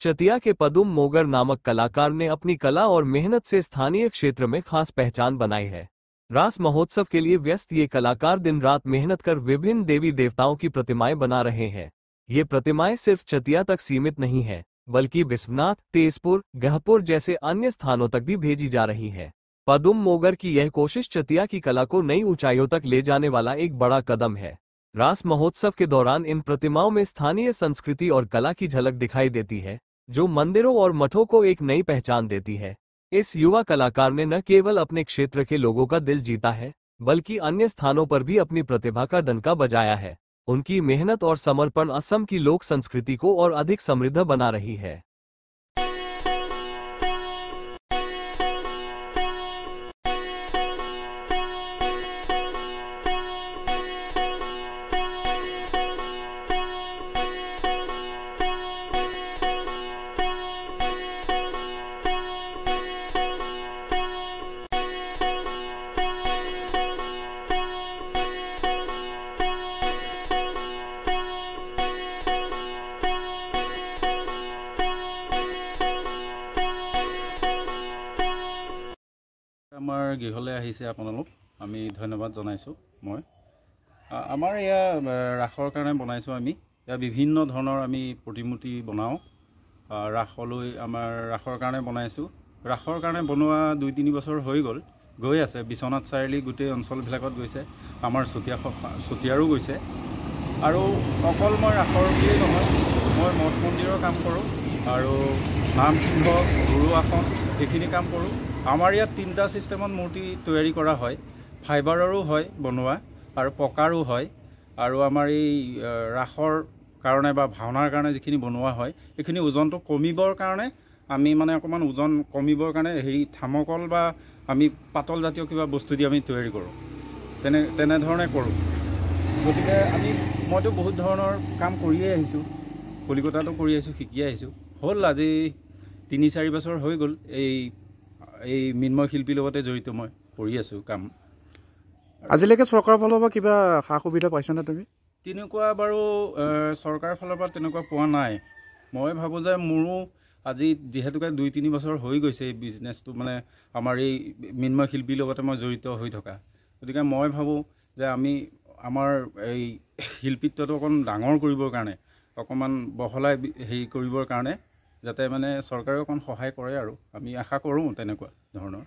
चतिया के पदुम मोगर नामक कलाकार ने अपनी कला और मेहनत से स्थानीय क्षेत्र में खास पहचान बनाई है। रास महोत्सव के लिए व्यस्त ये कलाकार दिन रात मेहनत कर विभिन्न देवी देवताओं की प्रतिमाएं बना रहे हैं। ये प्रतिमाएं सिर्फ चतिया तक सीमित नहीं है, बल्कि बिस्वनाथ, तेजपुर, गहपुर जैसे अन्य स्थानों तक भी भेजी जा रही है। पदुम मोगर की यह कोशिश चतिया की कला को नई ऊंचाइयों तक ले जाने वाला एक बड़ा कदम है। रास महोत्सव के दौरान इन प्रतिमाओं में स्थानीय संस्कृति और कला की झलक दिखाई देती है, जो मंदिरों और मठों को एक नई पहचान देती है। इस युवा कलाकार ने न केवल अपने क्षेत्र के लोगों का दिल जीता है, बल्कि अन्य स्थानों पर भी अपनी प्रतिभा का डंका बजाया है। उनकी मेहनत और समर्पण असम की लोक संस्कृति को और अधिक समृद्ध बना रही है। আমাৰ গৃহলৈ আহিছে আপোনালোক, আমি ধন্যবাদ জনাইছোঁ। মই আমাৰ এয়া ৰাসৰ কাৰণে বনাইছোঁ। আমি এয়া বিভিন্ন ধৰণৰ আমি প্ৰতিমূৰ্তি বনাওঁ। ৰাসলৈ আমাৰ ৰাসৰ কাৰণে বনাইছোঁ। ৰাসৰ কাৰণে বনোৱা 2-3 বছৰ হৈ গৈ আছে। বিশ্বনাথ চাৰিআলি গোটেই অঞ্চলবিলাকত গৈছে, আমাৰ চতিয়াৰো গৈছে। আৰু অকল মই ৰাসৰ বুলিয়েই নহয়, মই মঠ মন্দিৰৰ কাম কৰোঁ আৰু নামসিংহ, গুৰু আসন এইখিনি কাম কৰোঁ। আমাৰ ইয়াত 3টা ছিষ্টেমত মূৰ্তি তৈয়াৰী কৰা হয়। ফাইবাৰৰো হয় বনোৱা আৰু পকাৰো হয়। আৰু আমাৰ এই ৰাসৰ কাৰণে বা ভাওনাৰ কাৰণে যিখিনি বনোৱা হয়, এইখিনি ওজনটো কমিবৰ কাৰণে আমি মানে অকণমান ওজন কমিবৰ কাৰণে থাৰ্মকল বা আমি পাতল জাতীয় কিবা বস্তু দি আমি তৈয়াৰী কৰোঁ। তেনেধৰণে কৰোঁ। গতিকে মইতো বহুত ধৰণৰ কাম কৰিয়ে আহিছোঁ, কলিকতাতো কৰি আহিছোঁ, শিকি আহিছোঁ। হ'ল আজি 3-4 বছৰ হৈ গ'ল এই মৃন্ময় শিল্পীৰ লগতে জড়িত মই কৰি আছোঁ কাম। আজিলৈকে চৰকাৰৰ ফালৰ পৰা কিবা সা সুবিধা পাইছানে তুমি? তেনেকুৱা বাৰু চৰকাৰৰ ফালৰ পৰা তেনেকুৱা পোৱা নাই। মই ভাবোঁ যে মোৰো আজি যিহেতুকে 2-3 বছৰ হৈ গৈছে এই বিজনেছটো, মানে আমাৰ এই মৃন্ময় শিল্পীৰ লগতে মই জড়িত হৈ থকা। গতিকে মই ভাবোঁ যে আমাৰ এই শিল্পীত্বটো অকণ ডাঙৰ কৰিবৰ কাৰণে, অকণমান বহলাই কৰিবৰ কাৰণে যাতে মানে চৰকাৰে অকণ সহায় কৰে আৰু আমি আশা কৰোঁ তেনেকুৱা ধৰণৰ।